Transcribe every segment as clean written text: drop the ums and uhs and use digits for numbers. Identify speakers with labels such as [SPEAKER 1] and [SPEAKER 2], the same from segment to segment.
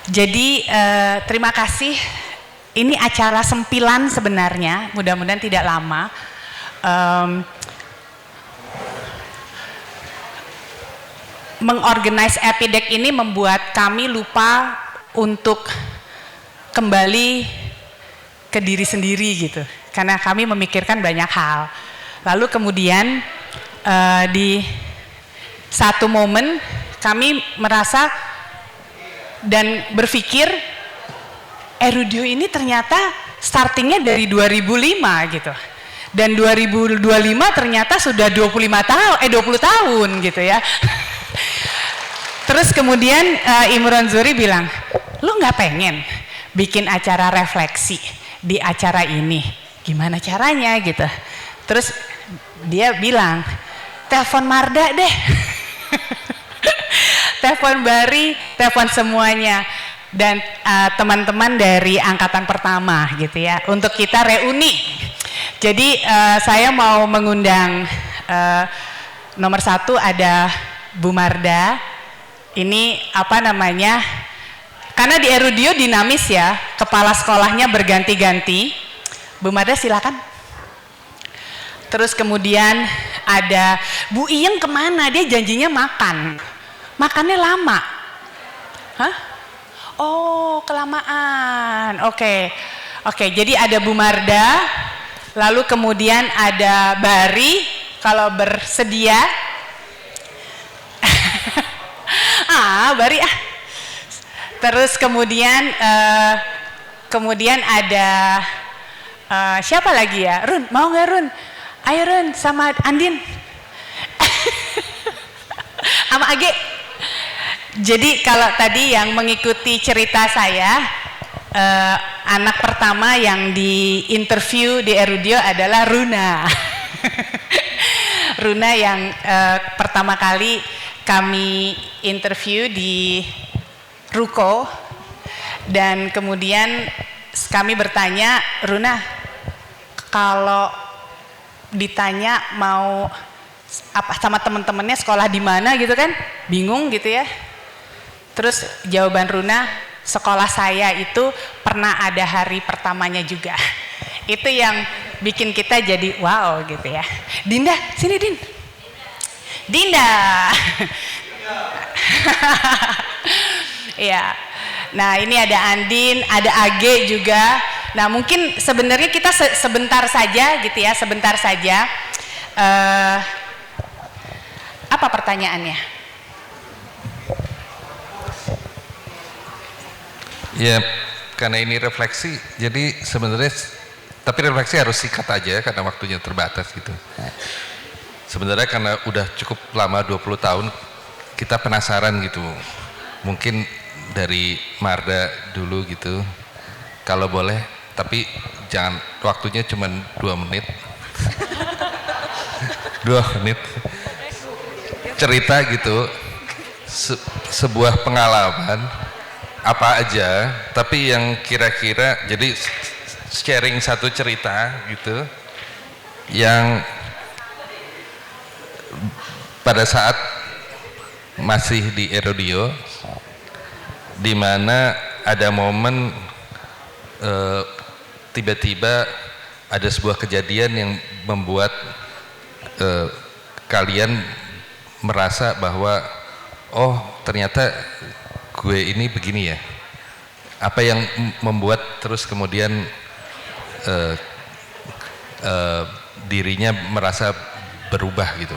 [SPEAKER 1] Jadi terima kasih. Ini acara sempilan sebenarnya, mudah-mudahan tidak lama. Mengorganize Epidec ini membuat kami lupa untuk kembali ke diri sendiri gitu, karena kami memikirkan banyak hal. Lalu kemudian di satu momen kami merasa dan berpikir Erudio ini ternyata startingnya dari 2005 gitu, dan 2025 ternyata sudah 20 tahun gitu ya. Terus kemudian Imron Zuri bilang, lu nggak pengen bikin acara refleksi di acara ini, gimana caranya gitu. Terus dia bilang, telepon Marda deh. Telepon Bari, telepon semuanya, dan teman-teman dari angkatan pertama gitu ya, untuk kita reuni. Jadi saya mau mengundang nomor satu ada Bu Marda. Ini apa namanya, karena di Erudio dinamis ya, kepala sekolahnya berganti-ganti. Bu Marda silakan. Terus kemudian ada Bu Iyeng, kemana? Dia janjinya makan. Makannya lama. Hah? Oh, kelamaan. Oke. Jadi ada Bu Marda, lalu kemudian ada Bari, kalau bersedia. Bari ah. Terus kemudian ada siapa lagi ya? Run, mau nggak Run? Ayo Run, sama Andin. Sama Age. Jadi kalau tadi yang mengikuti cerita saya, anak pertama yang di interview di Erudio adalah Runa. Runa yang pertama kali kami interview di Ruko, dan kemudian kami bertanya, Runa, kalau ditanya mau apa sama teman-temannya sekolah di mana gitu kan, bingung gitu ya. Terus jawaban Runa, sekolah saya itu pernah ada hari pertamanya juga. Itu yang bikin kita jadi wow gitu ya. Dinda, sini Din. Dinda. Ya. Nah, ini ada Andin, ada Age juga. Nah, mungkin sebenarnya kita sebentar saja gitu ya, sebentar saja. Apa pertanyaannya?
[SPEAKER 2] Ya, karena ini refleksi, jadi sebenarnya, tapi refleksi harus sikat aja karena waktunya terbatas gitu. Sebenarnya karena udah cukup lama 20 tahun, kita penasaran gitu. Mungkin dari Marda dulu gitu, kalau boleh, tapi jangan, waktunya cuma 2 menit. 2 menit. Cerita gitu, sebuah pengalaman, apa aja, tapi yang kira-kira, jadi sharing satu cerita gitu, yang pada saat masih di Erudio, di mana ada momen tiba-tiba ada sebuah kejadian yang membuat kalian merasa bahwa oh ternyata gue ini begini ya. Apa yang membuat terus kemudian dirinya merasa berubah gitu,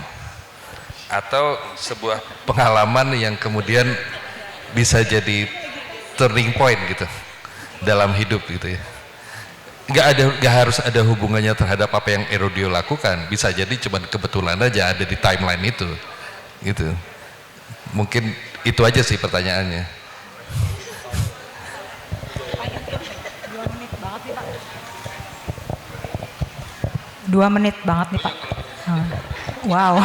[SPEAKER 2] atau sebuah pengalaman yang kemudian bisa jadi turning point gitu dalam hidup gitu ya. Nggak harus ada hubungannya terhadap apa yang Erudio lakukan, bisa jadi cuma kebetulan aja ada di timeline itu gitu. Mungkin itu aja sih pertanyaannya.
[SPEAKER 3] 2 menit banget nih Pak. Wow.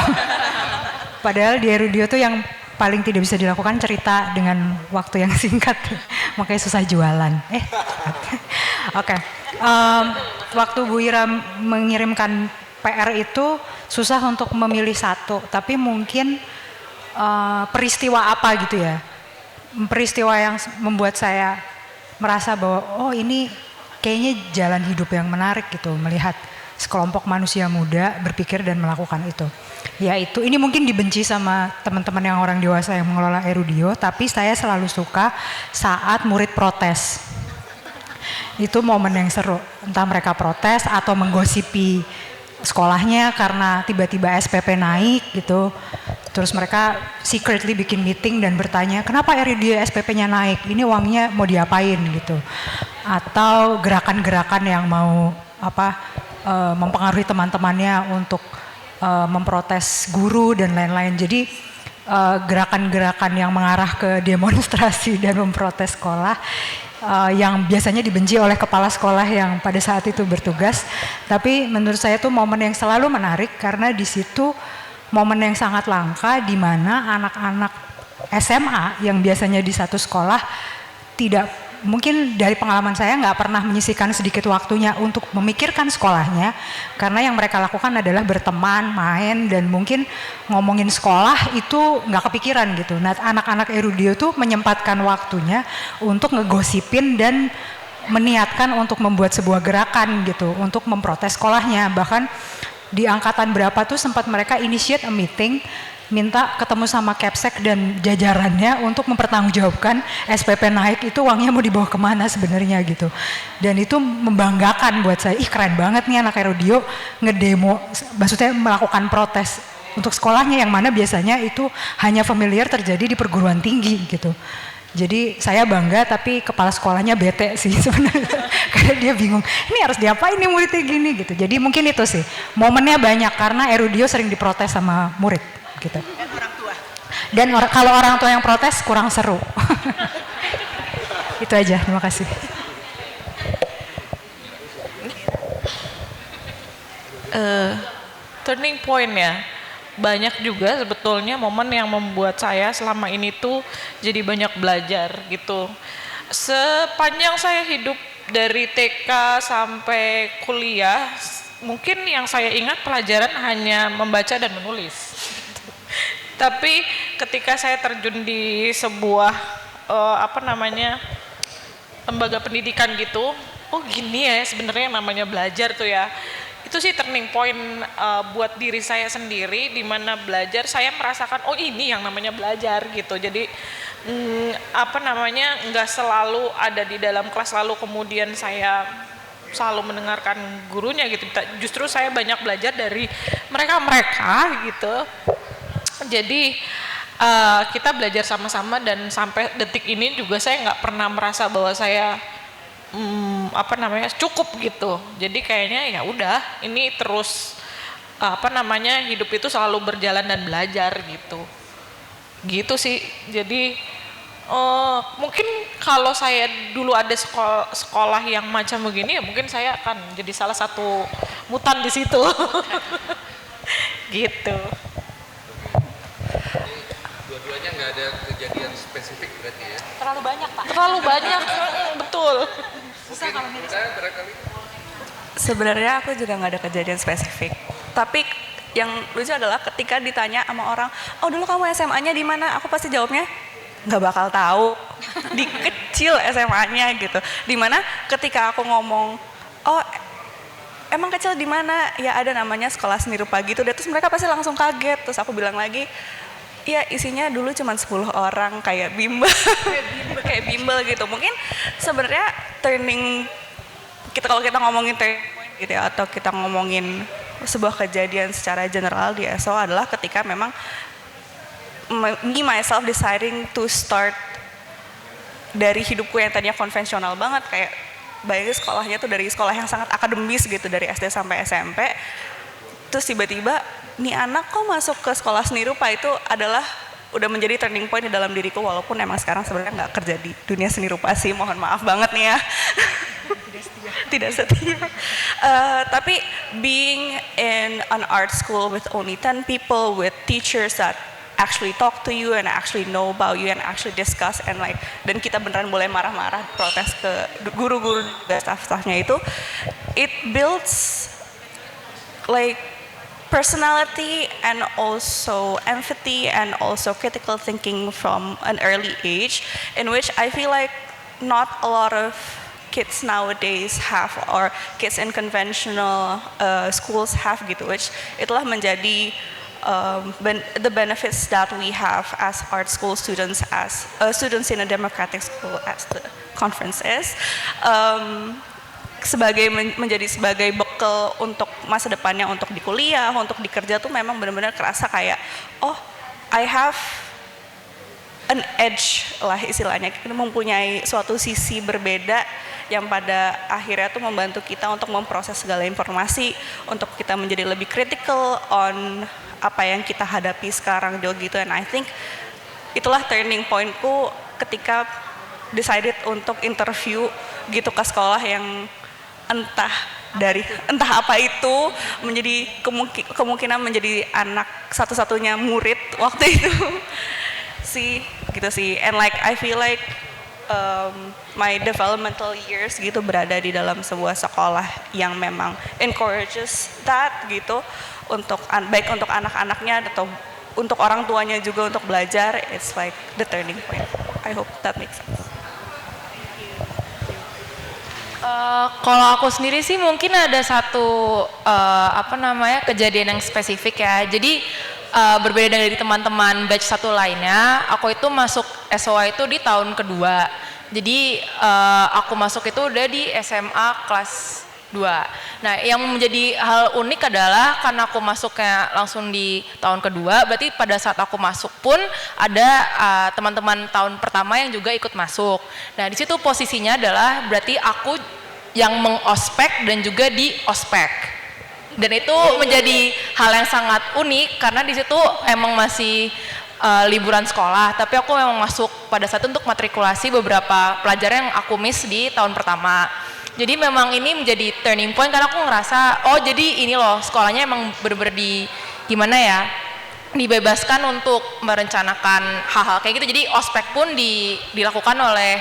[SPEAKER 3] Padahal di Erudio tuh yang paling tidak bisa dilakukan cerita dengan waktu yang singkat. Makanya susah jualan. Oke. Waktu Bu Ira mengirimkan PR itu susah untuk memilih satu, tapi mungkin peristiwa apa gitu ya. peristiwa yang membuat saya merasa bahwa oh ini kayaknya jalan hidup yang menarik gitu, melihat sekelompok manusia muda berpikir dan melakukan itu. Yaitu ini mungkin dibenci sama teman-teman yang orang dewasa yang mengelola Erudio, tapi saya selalu suka saat murid protes. Itu momen yang seru, entah mereka protes atau menggosipi sekolahnya karena tiba-tiba SPP naik gitu. Terus mereka secretly bikin meeting dan bertanya, kenapa Erudio SPP-nya naik? Ini uangnya mau diapain gitu. Atau gerakan-gerakan yang mau mempengaruhi teman-temannya untuk memprotes guru dan lain-lain. Jadi gerakan-gerakan yang mengarah ke demonstrasi dan memprotes sekolah yang biasanya dibenci oleh kepala sekolah yang pada saat itu bertugas. Tapi menurut saya itu momen yang selalu menarik karena di situ momen yang sangat langka di mana anak-anak SMA yang biasanya di satu sekolah tidak, mungkin dari pengalaman saya nggak pernah menyisihkan sedikit waktunya untuk memikirkan sekolahnya, karena yang mereka lakukan adalah berteman, main, dan mungkin ngomongin sekolah itu nggak kepikiran gitu. Nah, anak-anak Erudio tuh menyempatkan waktunya untuk ngegosipin dan meniatkan untuk membuat sebuah gerakan gitu, untuk memprotes sekolahnya. Bahkan di angkatan berapa tuh sempat mereka initiate a meeting, minta ketemu sama Capsek dan jajarannya untuk mempertanggungjawabkan SPP naik itu uangnya mau dibawa kemana sebenarnya gitu. Dan itu membanggakan buat saya, ih keren banget nih anak Erudio ngedemo, maksudnya melakukan protes untuk sekolahnya yang mana biasanya itu hanya familiar terjadi di perguruan tinggi gitu. Jadi saya bangga tapi kepala sekolahnya bete sih sebenarnya. Karena dia bingung, ini harus diapain nih muridnya gini gitu. Jadi mungkin itu sih, momennya banyak karena Erudio sering diprotes sama murid gitu. Dan orang tua. Dan kalau orang tua yang protes kurang seru. Itu aja, terima kasih.
[SPEAKER 4] Turning point ya. Banyak juga sebetulnya momen yang membuat saya selama ini tuh jadi banyak belajar gitu. Sepanjang saya hidup dari TK sampai kuliah, mungkin yang saya ingat pelajaran hanya membaca dan menulis. Tapi ketika saya terjun di sebuah lembaga pendidikan gitu, oh gini ya sebenarnya namanya belajar tuh ya. Itu sih turning point buat diri saya sendiri, di mana belajar saya merasakan oh ini yang namanya belajar gitu. Jadi nggak selalu ada di dalam kelas lalu kemudian saya selalu mendengarkan gurunya gitu. Justru saya banyak belajar dari mereka gitu. Jadi kita belajar sama-sama dan sampai detik ini juga saya nggak pernah merasa bahwa saya cukup gitu. Jadi kayaknya ya udah ini terus hidup itu selalu berjalan dan belajar gitu sih. Jadi mungkin kalau saya dulu ada sekolah yang macam begini ya mungkin saya akan jadi salah satu mutan di situ. Gitu.
[SPEAKER 2] Dua-duanya nggak ada kejadian spesifik berarti ya?
[SPEAKER 4] Terlalu banyak Pak. Terlalu banyak, betul.
[SPEAKER 5] Sebenarnya aku juga nggak ada kejadian spesifik. Tapi yang lucu adalah ketika ditanya sama orang, oh dulu kamu SMA-nya di mana? Aku pasti jawabnya nggak bakal tahu. Di kecil SMA-nya gitu. Dimana ketika aku ngomong, oh emang kecil di mana? Ya ada namanya sekolah seni rupa gitu. Terus mereka pasti langsung kaget. Terus aku bilang lagi, iya isinya dulu cuma 10 orang kayak bimbel. Kayak bimbel gitu. Mungkin sebenarnya kalau kita ngomongin turning point gitu ya, atau kita ngomongin sebuah kejadian secara general di SO adalah ketika memang me myself deciding to start dari hidupku yang tadinya konvensional banget, kayak bayangin sekolahnya tuh dari sekolah yang sangat akademis gitu dari SD sampai SMP, terus tiba-tiba nih anak kok masuk ke sekolah seni rupa, itu adalah udah menjadi turning point di dalam diriku, walaupun emang sekarang sebenarnya nggak kerja di dunia seni rupa sih, mohon maaf banget nih ya. Tidak setia. Tapi being in an art school with only 10 people, with teachers that actually talk to you and actually know about you and actually discuss and like, dan kita beneran boleh marah-marah protes ke guru-guru dan staff-staffnya itu, it builds like personality and also empathy and also critical thinking from an early age, in which I feel like not a lot of kids nowadays have, or kids in conventional schools have gitu, which itulah menjadi the benefits that we have as art school students, as students in a democratic school, as the conference is, menjadi sebagai bekal untuk masa depannya, untuk di kuliah, untuk di kerja tuh memang benar-benar kerasa kayak, oh, I have an edge lah istilahnya, kita mempunyai suatu sisi berbeda yang pada akhirnya tuh membantu kita untuk memproses segala informasi, untuk kita menjadi lebih critical on apa yang kita hadapi sekarang gitu. And I think itulah turning pointku ketika decided untuk interview gitu ke sekolah yang entah apa itu, menjadi kemungkinan menjadi anak satu-satunya murid waktu itu sih gitu sih. And like I feel like my developmental years gitu berada di dalam sebuah sekolah yang memang encourages that gitu, untuk baik untuk anak-anaknya atau untuk orang tuanya juga untuk belajar. It's like the turning point. I hope that makes sense.
[SPEAKER 6] Kalau aku sendiri sih mungkin ada satu kejadian yang spesifik ya. Jadi berbeda dari teman-teman batch satu lainnya, aku itu masuk SOA itu di tahun kedua. Jadi aku masuk itu udah di SMA kelas 2. Nah, yang menjadi hal unik adalah karena aku masuknya langsung di tahun kedua, berarti pada saat aku masuk pun ada teman-teman tahun pertama yang juga ikut masuk. Nah, di situ posisinya adalah berarti aku yang mengospek dan juga di ospek. Dan itu menjadi hal yang sangat unik karena di situ emang masih liburan sekolah, tapi aku memang masuk pada saat untuk matrikulasi beberapa pelajaran yang aku miss di tahun pertama. Jadi memang ini menjadi turning point karena aku ngerasa, oh jadi ini loh sekolahnya emang bener-bener dibebaskan untuk merencanakan hal-hal kayak gitu. Jadi ospek pun dilakukan oleh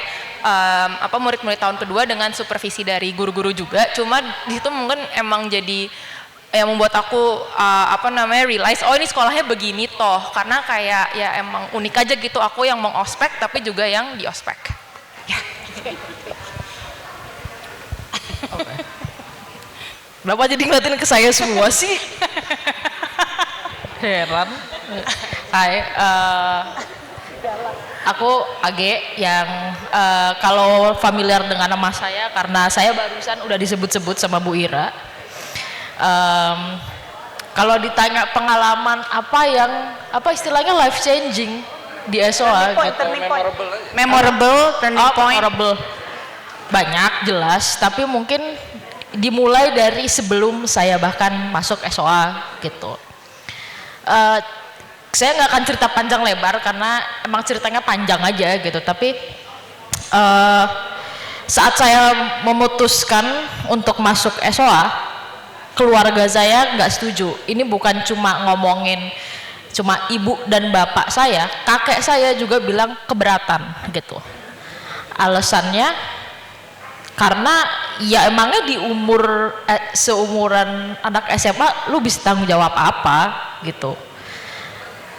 [SPEAKER 6] murid-murid tahun kedua dengan supervisi dari guru-guru juga. Cuma di situ mungkin emang jadi yang membuat aku realize, oh ini sekolahnya begini toh, karena kayak ya emang unik aja gitu, aku yang mengospek tapi juga yang di ospek. Ya.
[SPEAKER 4] Okay. Kenapa jadi ngeliatin ke saya semua sih? Heran. Hai, aku Age yang kalau familiar dengan nama saya karena saya barusan udah disebut-sebut sama Bu Ira. Kalau ditanya pengalaman apa istilahnya life changing di SOA gitu.
[SPEAKER 1] Memorable turning point.
[SPEAKER 4] Memorable. Banyak jelas, tapi mungkin dimulai dari sebelum saya bahkan masuk SOA gitu. Saya nggak akan cerita panjang lebar karena emang ceritanya panjang aja gitu, tapi saat saya memutuskan untuk masuk SOA, keluarga saya nggak setuju. Ini bukan cuma ngomongin cuma ibu dan bapak saya, kakek saya juga bilang keberatan gitu. Alasannya karena ya emangnya di seumuran anak SMA lu bisa tanggung jawab apa gitu.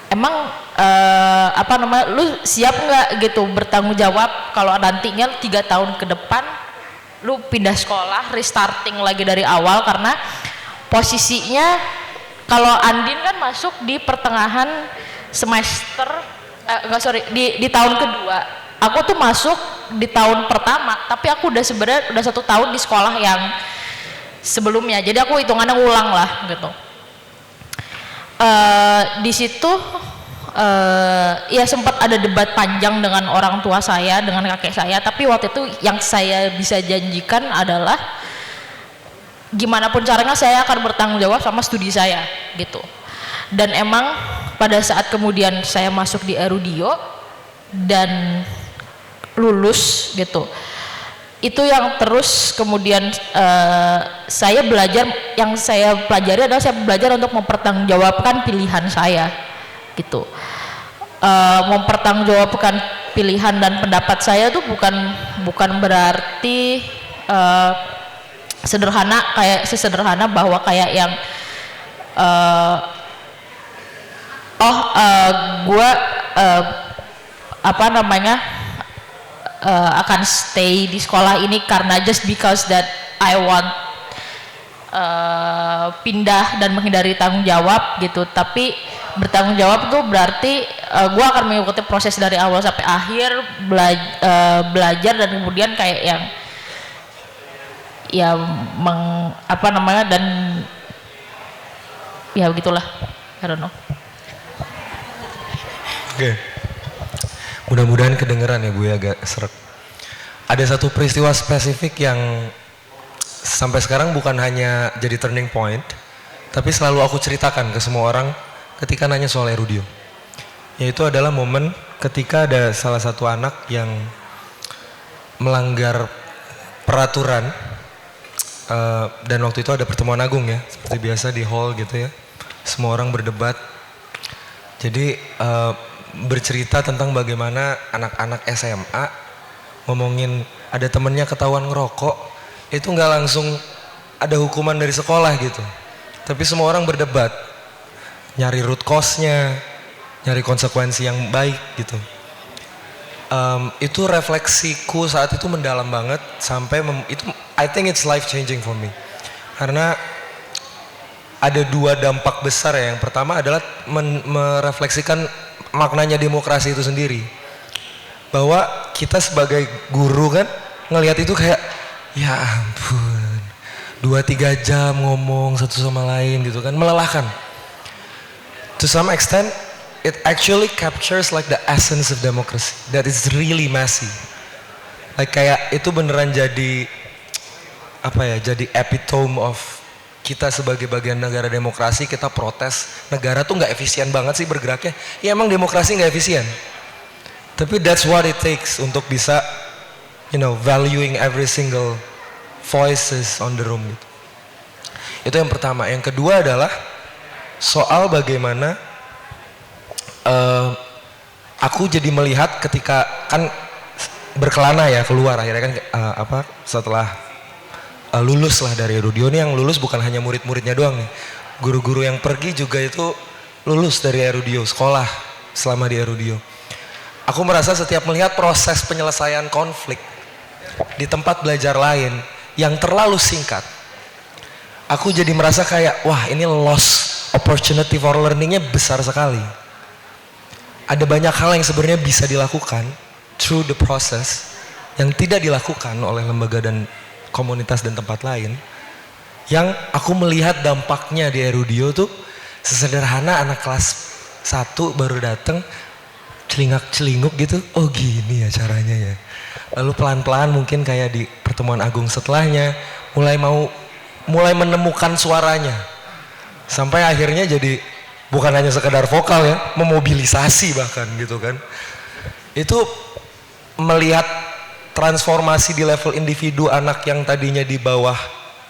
[SPEAKER 4] Emang lu siap nggak gitu bertanggung jawab kalau nantinya 3 tahun ke depan lu pindah sekolah, restarting lagi dari awal, karena posisinya kalau Andin kan masuk di pertengahan semester di tahun kedua. Aku tuh masuk di tahun pertama, tapi aku udah 1 tahun di sekolah yang sebelumnya, jadi aku hitungannya ulang lah gitu. Di situ ya sempat ada debat panjang dengan orang tua saya, dengan kakek saya, tapi waktu itu yang saya bisa janjikan adalah gimana pun caranya saya akan bertanggung jawab sama studi saya gitu. Dan emang pada saat kemudian saya masuk di Erudio dan lulus gitu, itu yang terus kemudian saya belajar, yang saya pelajari adalah saya belajar untuk mempertanggungjawabkan pilihan saya gitu. Mempertanggungjawabkan pilihan dan pendapat saya tuh bukan berarti sesederhana bahwa kayak yang
[SPEAKER 7] gue apa namanya akan stay di sekolah ini karena just because that I want pindah dan menghindari tanggung jawab gitu. Tapi bertanggung jawab tuh berarti gue akan mengikuti proses dari awal sampai akhir, belajar dan kemudian kayak yang ya apa namanya dan ya begitulah, I don't know.
[SPEAKER 8] Oke. Mudah-mudahan kedengeran ya Bu ya, agak seret. Ada satu peristiwa spesifik yang sampai sekarang bukan hanya jadi turning point, tapi selalu aku ceritakan ke semua orang ketika nanya soal Erudio. Yaitu adalah momen ketika ada salah satu anak yang melanggar peraturan, dan waktu itu ada pertemuan agung ya, seperti biasa di hall gitu ya. Semua orang berdebat. Jadi bercerita tentang bagaimana anak-anak SMA ngomongin ada temennya ketahuan ngerokok, itu nggak langsung ada hukuman dari sekolah gitu, tapi semua orang berdebat nyari root cause-nya, nyari konsekuensi yang baik gitu. Itu refleksiku saat itu mendalam banget sampai itu I think it's life changing for me, karena ada dua dampak besar ya. Yang pertama adalah merefleksikan maknanya demokrasi itu sendiri, bahwa kita sebagai guru kan ngelihat itu kayak ya ampun 2-3 jam ngomong satu sama lain gitu kan, melelahkan. To some extent it actually captures like the essence of democracy that is really messy, like kayak itu beneran jadi apa ya, jadi epitome of kita sebagai bagian negara demokrasi. Kita protes negara tuh nggak efisien banget sih bergeraknya. Ya emang demokrasi nggak efisien, tapi that's what it takes untuk bisa valuing every single voices on the room gitu. Itu yang pertama. Yang kedua adalah soal bagaimana aku jadi melihat ketika kan berkelana ya keluar akhirnya kan setelah lulus lah dari Erudio. Nih yang lulus bukan hanya murid-muridnya doang nih, guru-guru yang pergi juga itu lulus dari Erudio, sekolah selama di Erudio. Aku merasa setiap melihat proses penyelesaian konflik di tempat belajar lain yang terlalu singkat, aku jadi merasa kayak wah ini lost opportunity for learningnya besar sekali. Ada banyak hal yang sebenarnya bisa dilakukan through the process yang tidak dilakukan oleh lembaga dan komunitas dan tempat lain, yang aku melihat dampaknya di Erudio tuh sesederhana anak kelas 1 baru dateng celingak-celinguk gitu, oh gini ya caranya ya. Lalu pelan-pelan mungkin kayak di pertemuan agung setelahnya mulai menemukan suaranya, sampai akhirnya jadi bukan hanya sekedar vokal ya, memobilisasi bahkan gitu kan. Itu melihat transformasi di level individu, anak yang tadinya di bawah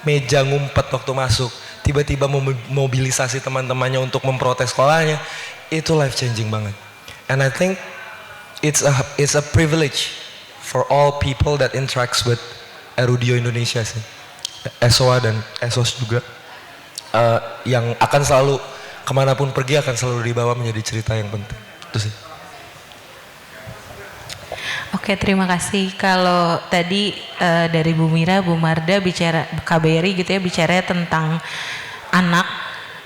[SPEAKER 8] meja ngumpet waktu masuk tiba-tiba memobilisasi teman-temannya untuk memprotes sekolahnya, itu life changing banget. And I think it's a privilege for all people that interacts with Erudio Indonesia sih, ESOA dan ESOS juga, yang akan selalu kemanapun pergi akan selalu dibawa menjadi cerita yang penting. Itu sih.
[SPEAKER 9] Oke, terima kasih. Kalau tadi dari Bu Mira, Bu Marda bicara KBRI gitu ya, bicara tentang anak.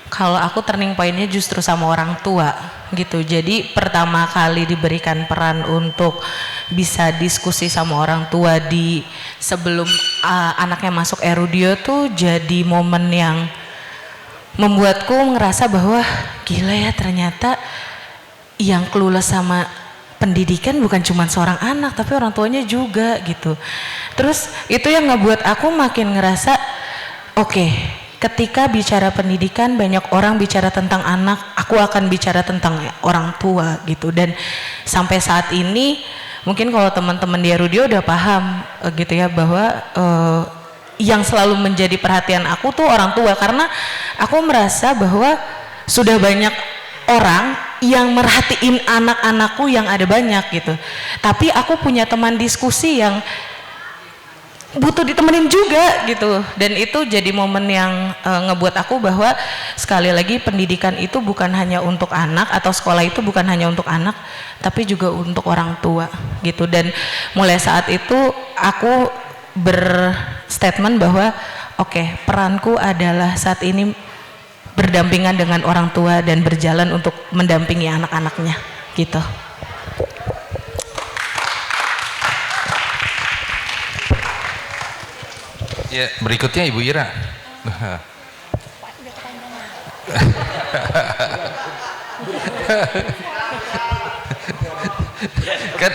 [SPEAKER 9] Kalau aku turning pointnya justru sama orang tua gitu. Jadi pertama kali diberikan peran untuk bisa diskusi sama orang tua di sebelum anaknya masuk Erudio tuh jadi momen yang membuatku ngerasa bahwa gila ya, ternyata yang clueless sama pendidikan bukan cuma seorang anak tapi orang tuanya juga gitu. Terus itu yang ngebuat aku makin ngerasa oke, ketika bicara pendidikan banyak orang bicara tentang anak, aku akan bicara tentang orang tua gitu. Dan sampai saat ini mungkin kalau teman-teman di Erudio udah paham gitu ya, bahwa yang selalu menjadi perhatian aku tuh orang tua, karena aku merasa bahwa sudah banyak orang yang merhatiin anak-anakku yang ada banyak gitu, tapi aku punya teman diskusi yang butuh ditemenin juga gitu. Dan itu jadi momen yang ngebuat aku bahwa sekali lagi pendidikan itu bukan hanya untuk anak, atau sekolah itu bukan hanya untuk anak, tapi juga untuk orang tua gitu. Dan mulai saat itu aku berstatement bahwa oke, peranku adalah saat ini berdampingan dengan orang tua dan berjalan untuk mendampingi anak-anaknya gitu.
[SPEAKER 2] Ya, berikutnya Ibu Ira. Kan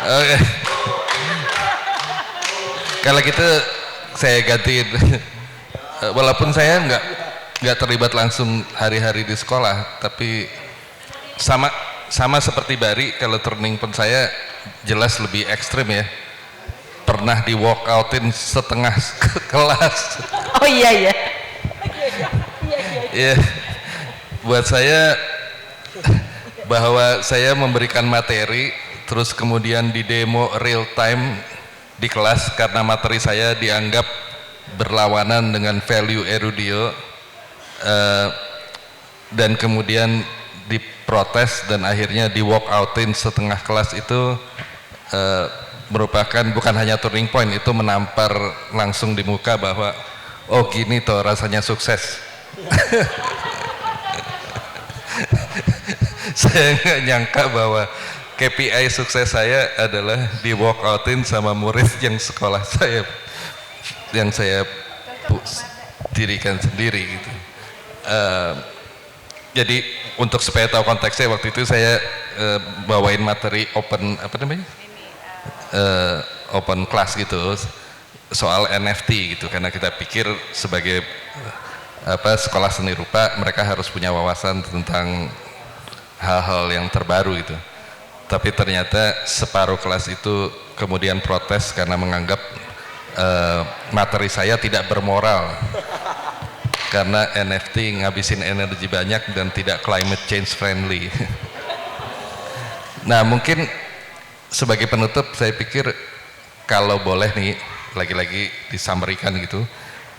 [SPEAKER 2] oke. Kalau gitu saya gantiin. Walaupun saya nggak terlibat langsung hari-hari di sekolah, tapi sama seperti Bari, kalau turning point saya jelas lebih ekstrim ya. Pernah di walk outin setengah kelas.
[SPEAKER 9] Oh iya.
[SPEAKER 2] Ya, buat saya bahwa saya memberikan materi terus kemudian di demo real time di kelas karena materi saya dianggap berlawanan dengan value Erudio, dan kemudian diprotes dan akhirnya di walk outin setengah kelas itu merupakan bukan hanya turning point, itu menampar langsung di muka bahwa oh gini toh rasanya sukses. Saya nggak nyangka bahwa KPI sukses saya adalah di walk outin sama murid yang sekolah saya, yang saya dirikan sendiri gitu. Jadi untuk supaya tahu konteksnya, waktu itu saya bawain materi open open class gitu soal NFT gitu, karena kita pikir sebagai sekolah seni rupa mereka harus punya wawasan tentang hal-hal yang terbaru gitu. Tapi ternyata separuh kelas itu kemudian protes karena menganggap materi saya tidak bermoral karena NFT ngabisin energi banyak dan tidak climate change friendly. Nah, mungkin sebagai penutup saya pikir kalau boleh nih lagi-lagi disampaikan gitu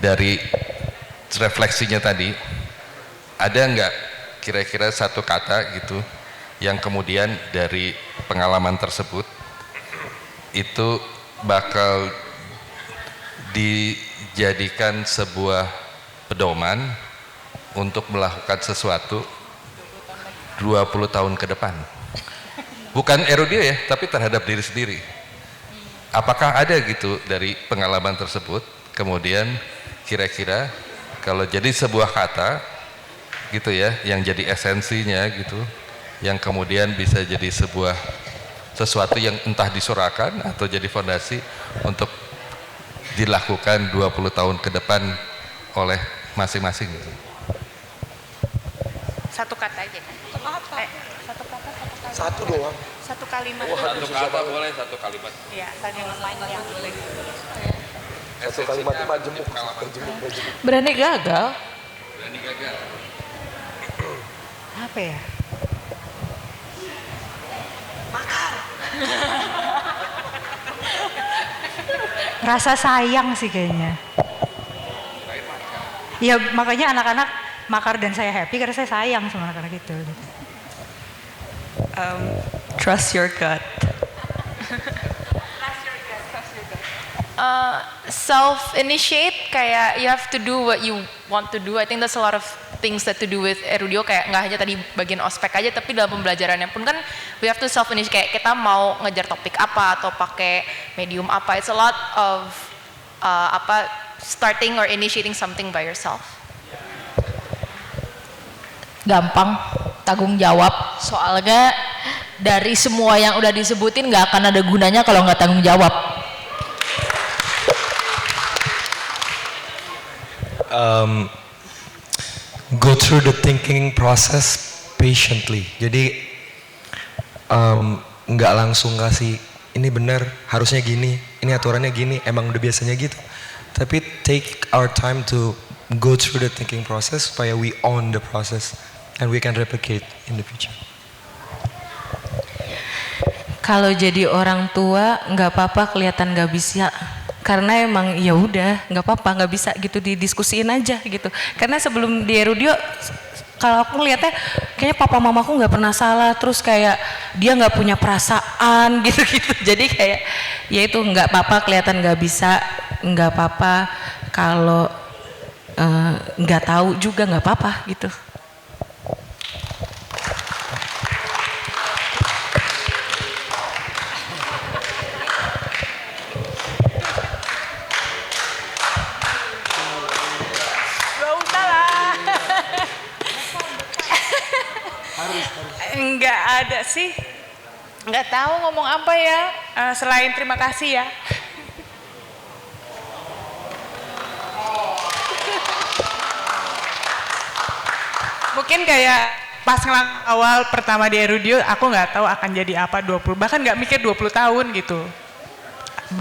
[SPEAKER 2] dari refleksinya tadi, ada nggak kira-kira satu kata gitu yang kemudian dari pengalaman tersebut itu bakal dijadikan sebuah pedoman untuk melakukan sesuatu 20 tahun ke depan? Bukan Erudio ya, tapi terhadap diri sendiri. Apakah ada gitu dari pengalaman tersebut, kemudian kira-kira kalau jadi sebuah kata gitu ya, yang jadi esensinya gitu, yang kemudian bisa jadi sebuah sesuatu yang entah disurahkan atau jadi fondasi untuk dilakukan 20 tahun ke depan oleh masing-masing gitu.
[SPEAKER 1] Satu kata aja kan? Satu kata.
[SPEAKER 8] Satu doang.
[SPEAKER 1] Satu kalimat.
[SPEAKER 2] Satu kata boleh, satu kalimat.
[SPEAKER 1] Iya, yang lain yang boleh.
[SPEAKER 8] Satu kalimat itu majemuk.
[SPEAKER 4] Berani gagal.
[SPEAKER 3] Apa ya? Rasa sayang sih kayaknya. Ya makanya anak-anak makar dan saya happy karena saya sayang sama anak-anak itu.
[SPEAKER 5] Trust your gut.
[SPEAKER 6] Self-initiate, kayak you have to do what you want to do. I think there's a lot of things that to do with Erudio, kayak nggak hanya tadi bagian ospek aja, tapi dalam pembelajarannya pun kan we have to self-initiate, kayak kita mau ngejar topik apa atau pakai medium apa. It's a lot of starting or initiating something by yourself.
[SPEAKER 7] Gampang, tanggung jawab. Soalnya dari semua yang udah disebutin nggak akan ada gunanya kalau nggak tanggung jawab.
[SPEAKER 8] Go through the thinking process patiently. Jadi nggak langsung kasih ini benar, harusnya gini, ini aturannya gini, emang udah biasanya gitu. Tapi take our time to go through the thinking process supaya we own the process and we can replicate in the future.
[SPEAKER 9] Kalau jadi orang tua nggak apa-apa kelihatan nggak bisa, karena emang ya udah nggak apa-apa, nggak bisa gitu, didiskusiin aja gitu. Karena sebelum di Erudio kalau aku ngeliatnya kayaknya papa mamaku nggak pernah salah, terus kayak dia nggak punya perasaan gitu-gitu. Jadi kayak ya itu nggak apa-apa kelihatan nggak bisa, nggak apa-apa kalau nggak tahu juga nggak apa-apa gitu.
[SPEAKER 1] Enggak ada sih, nggak tahu ngomong apa ya, selain terima kasih ya. Mungkin kayak pas awal pertama di Erudio, aku nggak tahu akan jadi apa 20, bahkan nggak mikir 20 tahun gitu,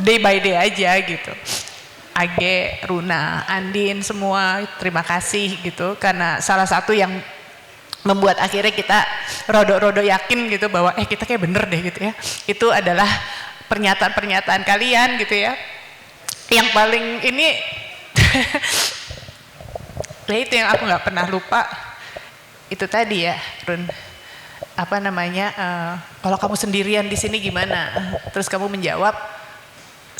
[SPEAKER 1] day by day aja gitu. Age, Runa, Andin, semua terima kasih gitu, karena salah satu yang membuat akhirnya kita rodo-rodo yakin gitu bahwa kita kayak bener deh gitu ya. Itu adalah pernyataan-pernyataan kalian gitu ya. Yang paling ini ya itu yang aku nggak pernah lupa, itu tadi ya Run, apa namanya, kalau kamu sendirian di sini gimana? Terus kamu menjawab,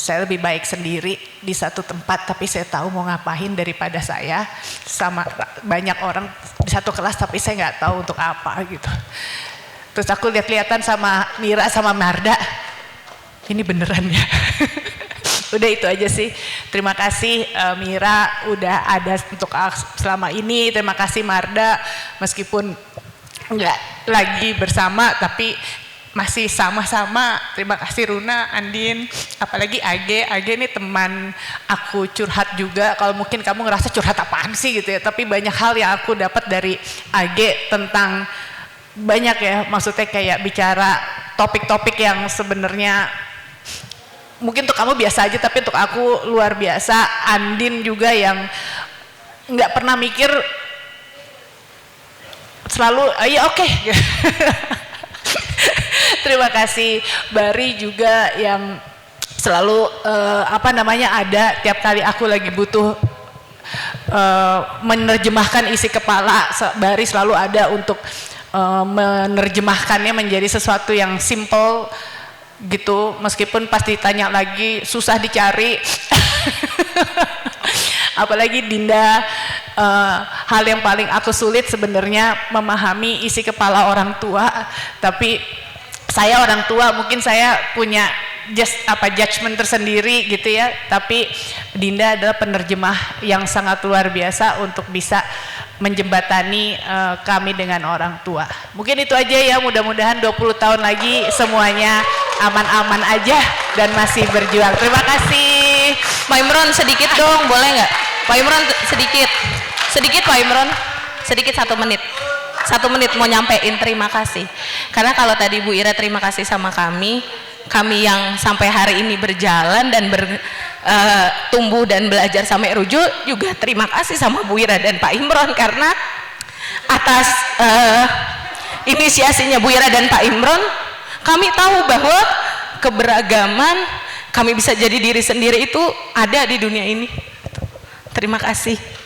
[SPEAKER 1] saya lebih baik sendiri di satu tempat, tapi saya tahu mau ngapain daripada saya sama banyak orang di satu kelas tapi saya nggak tahu untuk apa gitu. Terus aku lihat-lihatan sama Mira sama Marda, ini beneran ya. Udah itu aja sih. Terima kasih Mira udah ada untuk selama ini. Terima kasih Marda, meskipun nggak lagi bersama tapi masih sama-sama. Terima kasih Runa, Andin, apalagi Age ini teman aku curhat juga. Kalau mungkin kamu ngerasa curhat apaan sih gitu ya, tapi banyak hal yang aku dapat dari Age tentang banyak ya, maksudnya kayak bicara topik-topik yang sebenarnya mungkin untuk kamu biasa aja, tapi untuk aku luar biasa. Andin juga yang nggak pernah mikir, selalu iya oke. Terima kasih Bari juga yang selalu ada tiap kali aku lagi butuh menerjemahkan isi kepala, Bari selalu ada untuk menerjemahkannya menjadi sesuatu yang simple gitu, meskipun pasti tanya lagi susah dicari. Apalagi Dinda, hal yang paling aku sulit sebenarnya memahami isi kepala orang tua, tapi saya orang tua mungkin saya punya judgement tersendiri gitu ya, tapi Dinda adalah penerjemah yang sangat luar biasa untuk bisa menjembatani kami dengan orang tua. Mungkin itu aja ya, mudah-mudahan 20 tahun lagi semuanya aman-aman aja dan masih berjuang. Terima kasih.
[SPEAKER 9] Pak Imron sedikit dong, boleh nggak? Pak Imron sedikit Pak Imron, sedikit 1 menit. 1 menit mau nyampein terima kasih. Karena kalau tadi Bu Ira terima kasih sama kami yang sampai hari ini berjalan dan tumbuh dan belajar sampai Erudio, juga terima kasih sama Bu Ira dan Pak Imron, karena atas inisiasinya Bu Ira dan Pak Imron kami tahu bahwa keberagaman kami bisa jadi diri sendiri itu ada di dunia ini. Terima kasih.